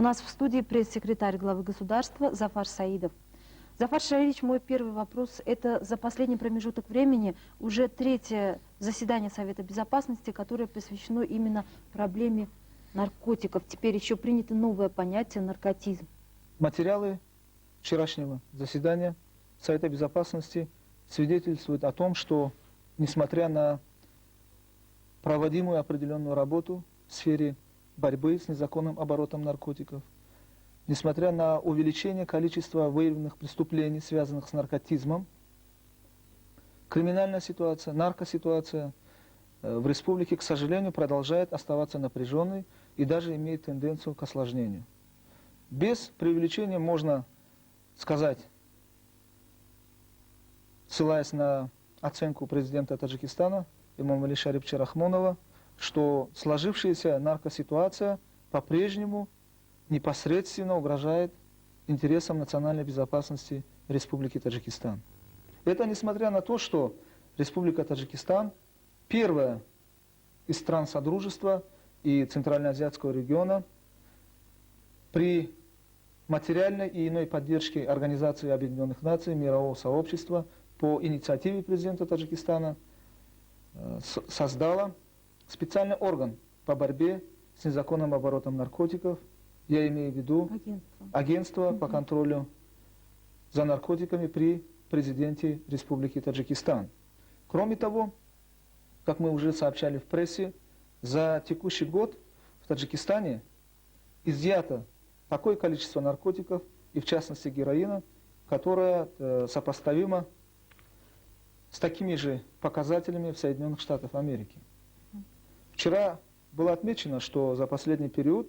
нас в студии пресс-секретарь главы государства Зафар Саидов. Зафар Шариевич, мой первый вопрос. Это за последний промежуток времени уже третье заседание Совета Безопасности, которое посвящено именно проблеме наркотиков. Теперь еще принято новое понятие наркотизм. Материалы вчерашнего заседания Совета Безопасности свидетельствуют о том, что, несмотря на проводимую определенную работу в сфере борьбы с незаконным оборотом наркотиков, несмотря на увеличение количества выявленных преступлений, связанных с наркотизмом, криминальная ситуация, наркоситуация в республике, к сожалению, продолжает оставаться напряженной и даже имеет тенденцию к осложнению. Без преувеличения можно сказать, ссылаясь на оценку президента Таджикистана Эмомали Шарипча Рахмонова, что сложившаяся наркоситуация по-прежнему непосредственно угрожает интересам национальной безопасности Республики Таджикистан. Это несмотря на то, что Республика Таджикистан первая из стран Содружества и Центральноазиатского региона при материальной и иной поддержке Организации Объединенных Наций, мирового сообщества по инициативе президента Таджикистана создала специальный орган по борьбе с незаконным оборотом наркотиков. Я имею в виду агентство по контролю за наркотиками при президенте Республики Таджикистан. Кроме того, как мы уже сообщали в прессе, за текущий год в Таджикистане изъято такое количество наркотиков, и в частности героина, которое сопоставимо с такими же показателями в Соединенных Штатах Америки. Вчера было отмечено, что за последний период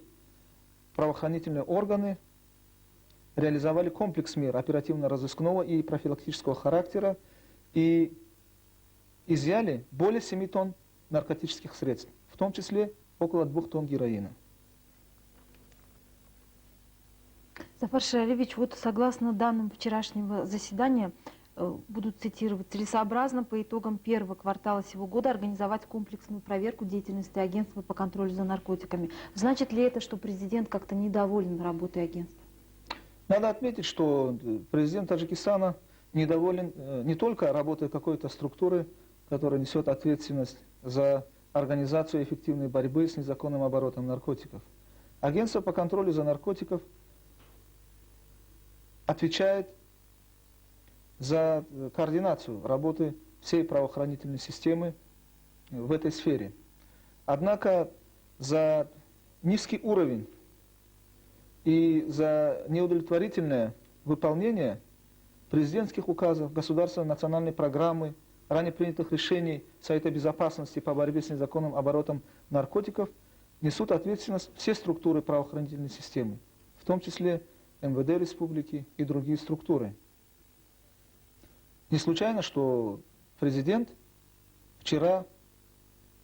правоохранительные органы реализовали комплекс мер оперативно-розыскного и профилактического характера и изъяли более 7 тонн наркотических средств, в том числе около 2 тонн героина. Зафар Шариевич, вот согласно данным вчерашнего заседания, буду цитировать, целесообразно по итогам первого квартала сего года организовать комплексную проверку деятельности агентства по контролю за наркотиками. Значит ли это, что президент как-то недоволен работой агентства? Надо отметить, что президент Таджикистана недоволен не только работой какой-то структуры, которая несет ответственность за организацию эффективной борьбы с незаконным оборотом наркотиков. Агентство по контролю за наркотиков отвечает за координацию работы всей правоохранительной системы в этой сфере. Однако за низкий уровень и за неудовлетворительное выполнение президентских указов, государственной национальной программы, ранее принятых решений Совета Безопасности по борьбе с незаконным оборотом наркотиков несут ответственность все структуры правоохранительной системы, в том числе МВД Республики и другие структуры. Не случайно, что президент вчера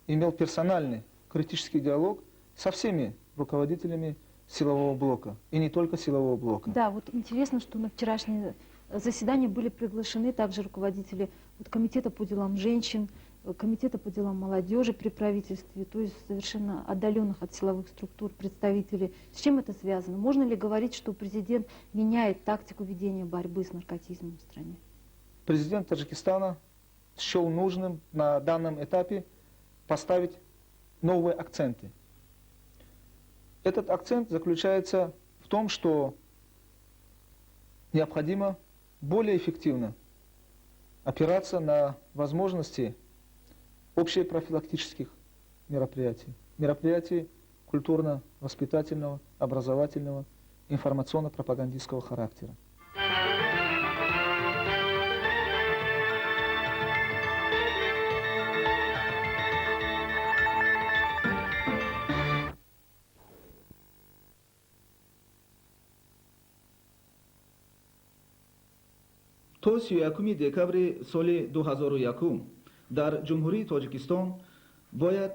имел персональный критический диалог со всеми руководителями силового блока, и не только силового блока. Да, вот интересно, что на вчерашнее заседание были приглашены также руководители Комитета по делам женщин, Комитета по делам молодежи при правительстве, то есть совершенно отдаленных от силовых структур представителей. С чем это связано? Можно ли говорить, что президент меняет тактику ведения борьбы с наркотизмом в стране? Президент Таджикистана счел нужным на данном этапе поставить новые акценты. Этот акцент заключается в том, что необходимо более эффективно опираться на возможности общепрофилактических мероприятий, мероприятий культурно-воспитательного, образовательного, информационно-пропагандистского характера. то 31 декабри соли 2001 дар ҷумҳурии Тоҷикистон бояд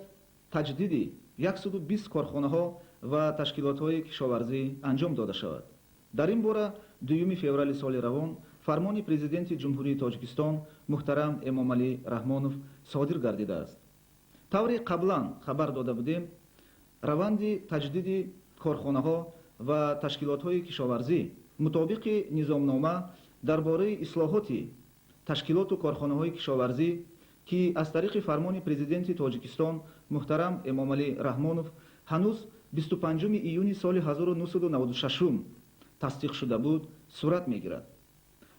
таҷдиди 120 корхонаҳо ва ташкилотҳои кишоварзӣ анҷом дода шавад. дар ин бора 2 феврали соли равон фармони президенти ҷумҳурии Тоҷикистон муҳтарам Эмомалӣ Раҳмонов содир гардидааст. тавре қаблан хабар дода будем, раванди таҷдиди корхонаҳо ва ташкилотҳои кишоварзӣ мутобиқи низомнома дар бораи ислоҳоти ташкилоту корхонаҳои кишоварзӣ ки аз тариқи фармони президенти Тоҷикистон муҳтарам Эмомалӣ Раҳмонов ҳанӯз 25 июни соли 1996 тасдиқ шуда буд, сурат мегирад.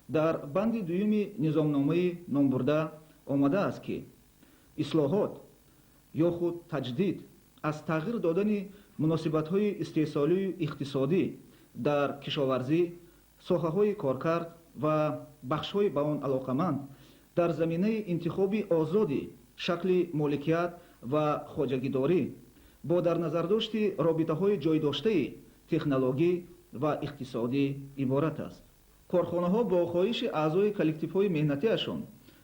дар банди дуюми низомномаи номбурда омадааст ки ислоҳот ё худ таҷдид аз тағйир додани муносибатҳои истеҳсолию иқтисодӣ дар кишоварзӣ, соҳаҳои коркард ва бахшҳои ба он алоқаманд дар заминаи интихоби озоди шакли моликият ва хоҷагидорӣ бо дар назардошти робитаҳои ҷойдоштаи технологӣ ва иқтисодӣ иборат аст. корхонаҳо бо хоҳиши аъзои коллективҳои меҳнатиашон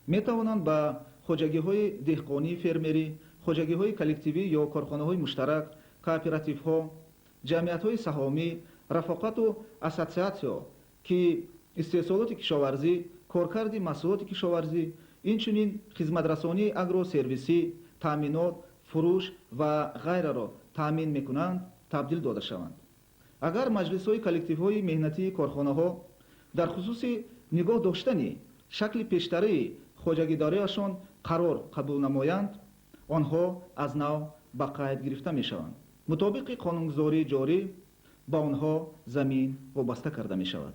метавонанд ба хоҷагиҳои деҳқонӣ, фермерӣ, хоҷагиҳои коллективӣ ё корхонаҳои муштарак, кооперативҳо, ҷамъиятҳои саҳомӣ, рафоқату ассотсиатсиё ки истеҳсолоти кишоварзӣ, коркарди маҳсулоти кишоварзӣ, инчунин хизматрасонии агросервисӣ, таъминот, фурӯш ва ғайраро таъмин мекунанд, табдил дода шаванд. агар маҷлисҳои коллективҳои меҳнатии корхонаҳо дар хусуси нигоҳ доштани шакли пештарии хоҷагидориашон қарор қабул намоянд, онҳо аз нав ба қайд гирифта мешаванд. мутобиқи қонунгузории ҷорӣ ба онҳо замин вобаста карда мешавад.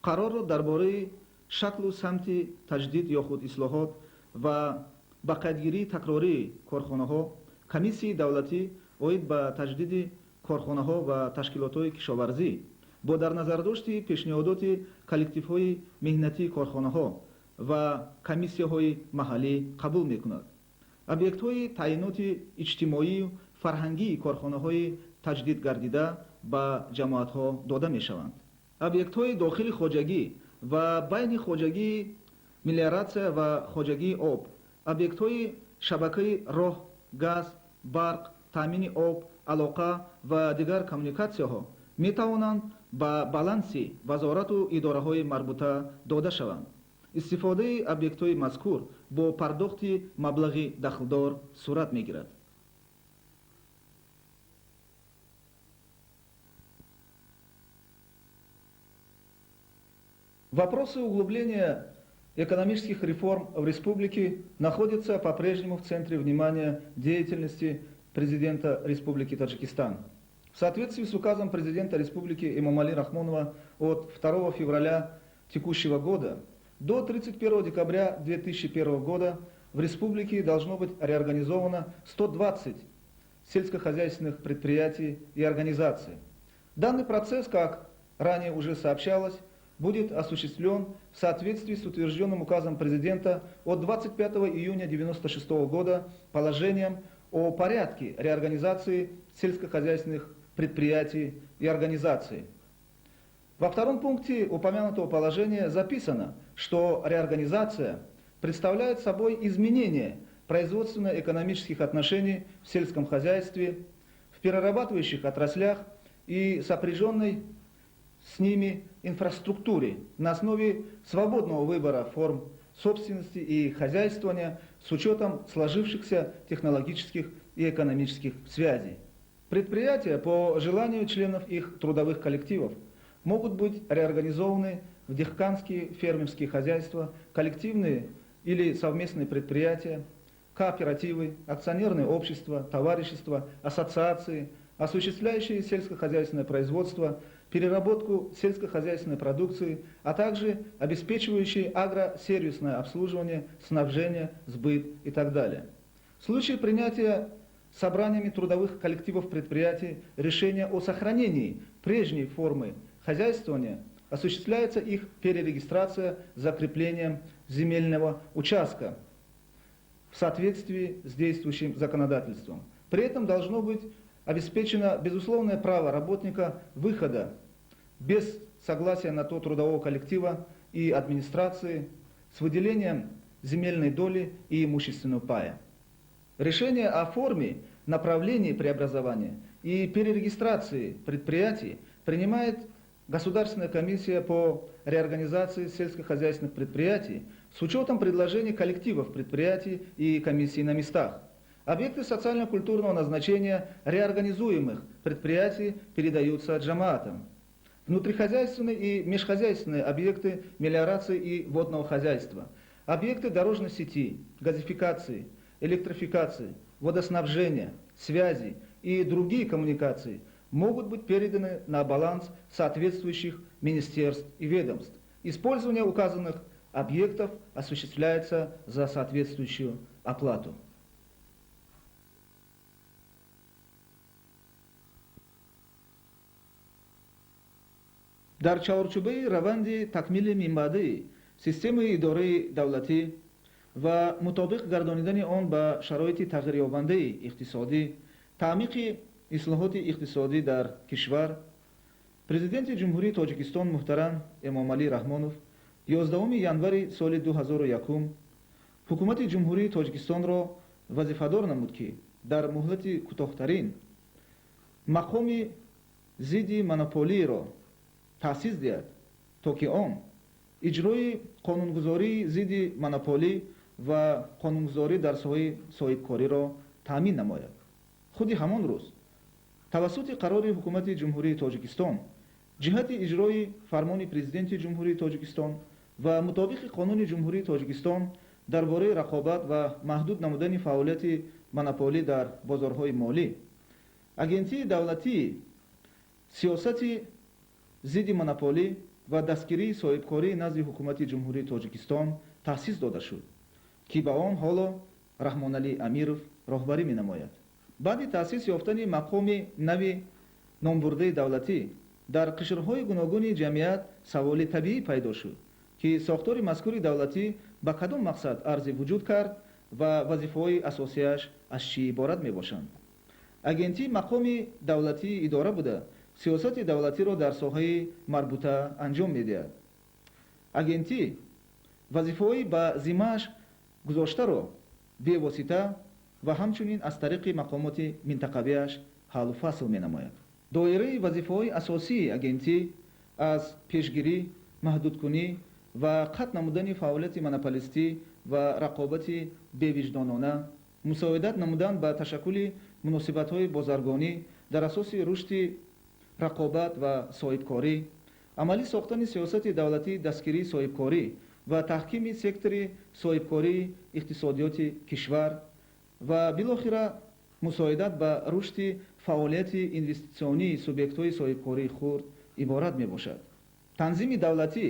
қарорро дар бораи шаклу самти таҷдид ё худ ислоҳот ва ба қайдгирии такрории корхонаҳо комиссияи давлатӣ оид ба таҷдиди корхонаҳо ва ташкилотҳои кишоварзӣ бо дар назардошти пешниҳодоти коллективҳои меҳнатии корхонаҳо ва комиссияҳои маҳаллӣ қабул мекунад. объектҳои таъиноти иҷтимоию фарҳангии корхонаҳои таҷдид гардида ба ҷамоатҳо дода мешаванд. объектҳои дохили хоҷагӣ ва байни хоҷагии мелиоратсия ва хоҷагии об, объектҳои шабакаи роҳ, газ, барқ, таъмини об, алоқа ва дигар коммуникатсияҳо метавонанд ба баланси вазорату идораҳои марбута дода шаванд. истифодаи объектҳои мазкур бо пардохти маблағи дахлдор сурат мегирад. Вопросы углубления экономических реформ в республике находятся по-прежнему в центре внимания деятельности президента Республики Таджикистан. В соответствии с указом президента Республики Эмомали Рахмонова от 2 февраля текущего года до 31 декабря 2001 года в республике должно быть реорганизовано 120 сельскохозяйственных предприятий и организаций. Данный процесс, как ранее уже сообщалось, будет осуществлен в соответствии с утвержденным указом президента от 25 июня 1996 года положением о порядке реорганизации сельскохозяйственных предприятий и организаций. Во втором пункте упомянутого положения записано, что реорганизация представляет собой изменение производственно-экономических отношений в сельском хозяйстве, в перерабатывающих отраслях и сопряженной с ними инфраструктуре на основе свободного выбора форм собственности и хозяйствования с учетом сложившихся технологических и экономических связей. Предприятия по желанию членов их трудовых коллективов могут быть реорганизованы в дехканские фермерские хозяйства, коллективные или совместные предприятия, кооперативы, акционерные общества, товарищества, ассоциации, осуществляющие сельскохозяйственное производство, переработку сельскохозяйственной продукции, а также обеспечивающие агросервисное обслуживание, снабжение, сбыт и так далее. В случае принятия собраниями трудовых коллективов предприятий решения о сохранении прежней формы хозяйствования осуществляется их перерегистрация с закреплением земельного участка в соответствии с действующим законодательством. При этом должно быть обеспечено безусловное право работника выхода без согласия на то трудового коллектива и администрации с выделением земельной доли и имущественного пая. Решение о форме, направлении преобразования и перерегистрации предприятий принимает Государственная комиссия по реорганизации сельскохозяйственных предприятий с учетом предложений коллективов предприятий и комиссий на местах. Объекты социально-культурного назначения реорганизуемых предприятий передаются джамаатам. Внутрихозяйственные и межхозяйственные объекты мелиорации и водного хозяйства, объекты дорожной сети, газификации, электрификации, водоснабжения, связи и другие коммуникации могут быть переданы на баланс соответствующих министерств и ведомств. Использование указанных объектов осуществляется за соответствующую оплату. дар чаҳорчӯбаи раванди такмили минбаъдии системаи идораи давлатӣ ва мутобиқ гардонидани он ба шароити тағйирёбандаи иқтисодӣ, таъмиқи ислоҳоти иқтисодӣ дар кишвар, президенти ҷумҳурии Тоҷикистон муҳтарам Эмомалӣ Раҳмонов 11 январи соли 2001 ҳукумати ҷумҳурии Тоҷикистонро вазифадор намуд, ки дар муҳлати кӯтоҳтарин мақоми зидди монополиеро таъсис диҳад, то ки он иҷрои қонунгузории зидди монополӣ ва қонунгузорӣ дар соҳаи соҳибкориро таъмин намояд. худи ҳамон рӯз тавассути қарори ҳукумати ҷумҳурии Тоҷикистон ҷиҳати иҷрои фармони президенти ҷумҳурии Тоҷикистон ва мутобиқи қонуни ҷумҳурии Тоҷикистон дар бораи рақобат ва маҳдуд намудани фаъолияти монополӣ дар бозорҳои молӣ, агентии давлатии сиёсати зидди монополӣ ва дастгирии соҳибкории назди ҳукумати ҷумҳурии Тоҷикистон таъсис дода шуд, ки ба он ҳоло Раҳмоналӣ Амиров роҳбарӣ менамояд. баъди таъсис ёфтани мақоми нави номбурдаи давлатӣ дар қишрҳои гуногуни ҷамъият саволи табиӣ пайдо шуд, ки сохтори мазкури давлатӣ ба кадом мақсад арзи вуҷуд кард ва вазифаҳои асосияш аз чӣ иборат мебошанд. агентӣ мақоми давлатии идора буда сиёсати давлатиро дар соҳаи марбута анҷом медиҳад. агентӣ вазифаҳои ба зиммааш гузоштаро бевосита ва ҳамчунин аз тариқи мақомоти минтақавияш ҳаллу фасл менамояд. доираи вазифаҳои асосии агентӣ аз пешгирӣ, маҳдудкунӣ ва қатъ намудани фаъолияти монополистӣ ва рақобати бевиҷдонона, мусоидат намудан ба ташаккули муносибатҳои бозаргонӣ дар асоси рушди рақобат ва соҳибкорӣ, амалӣ сохтани сиёсати давлатии дастгирии соҳибкорӣ ва таҳкими сектори соҳибкории иқтисодиёти кишвар ва билохира мусоидат ба рушди фаъолияти инвеститсионии субъектҳои соҳибкории хурд иборат мебошад. танзими давлатӣ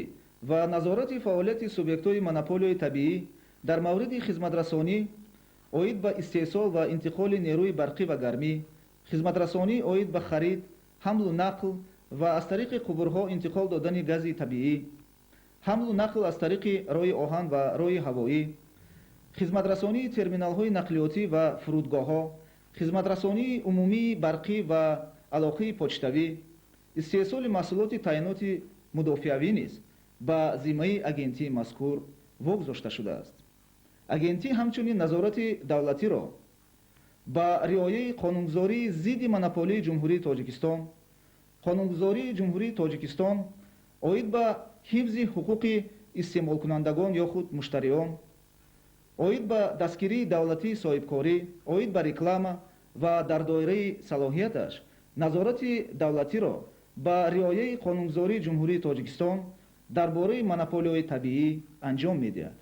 ва назорати фаъолияти субъектҳои монополияи табиӣ дар мавриди хизматрасонӣ оид ба истеҳсол ва интиқоли нерӯи барқӣ ва гармӣ, хизматрасонӣ оид ба харид, ҳамлу нақл ва аз тариқи қубурҳо интиқол додани гази табиӣ, ҳамлу нақл аз тариқи роҳи оҳан ва роҳи ҳавоӣ, хизматрасонии терминалҳои нақлиётӣ ва фурудгоҳҳо, хизматрасонии умумии барқӣ ва алоқаи почтавӣ, истеҳсоли маҳсулоти таъиноти мудофиавӣ низ ба зиммаи агентии мазкур вогузошта шудааст. агентӣ ҳамчунин назорати давлатиро ба риояи қонунгузории зидди монополии ҷумҳурии Тоҷикистон, қонунгузории ҷумҳурии Тоҷикистон оид ба ҳифзи ҳуқуқи истеъмолкунандагон ё худ муштариён, оид ба дастгирии давлатии соҳибкорӣ, оид ба реклама ва дар доираи салоҳияташ назорати давлатиро ба риояи қонунгузории ҷумҳурии Тоҷикистон дар бораи монополияҳои табиӣ анҷом медиҳад.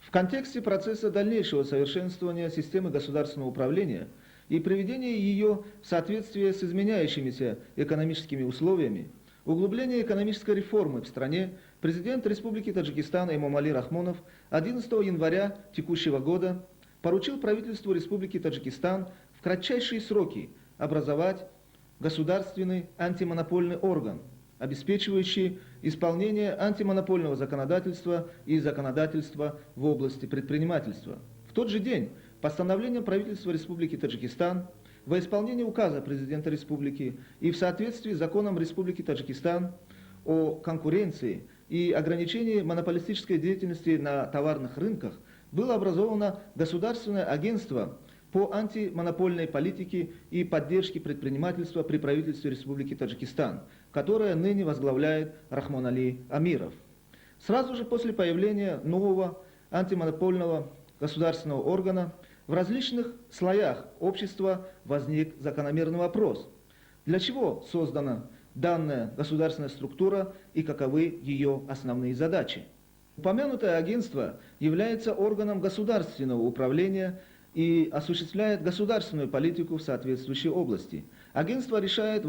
В контексте процесса дальнейшего совершенствования системы государственного управления и приведения ее в соответствие с изменяющимися экономическими условиями, углубления экономической реформы в стране, президент Республики Таджикистан Эмомалӣ Рахмонов 11 января текущего года поручил правительству Республики Таджикистан в кратчайшие сроки образовать государственный антимонопольный орган, обеспечивающий исполнение антимонопольного законодательства и законодательства в области предпринимательства. В тот же день постановлением правительства Республики Таджикистан во исполнение указа президента Республики и в соответствии с законом Республики Таджикистан о конкуренции и ограничении монополистической деятельности на товарных рынках было образовано Государственное агентство по антимонопольной политике и поддержке предпринимательства при правительстве Республики Таджикистан, которое ныне возглавляет Рахмон Али Амиров. Сразу же после появления нового антимонопольного государственного органа в различных слоях общества возник закономерный вопрос: для чего создана данная государственная структура и каковы ее основные задачи? Упомянутое агентство является органом государственного управления и осуществляет государственную политику в соответствующей области. Агентство решает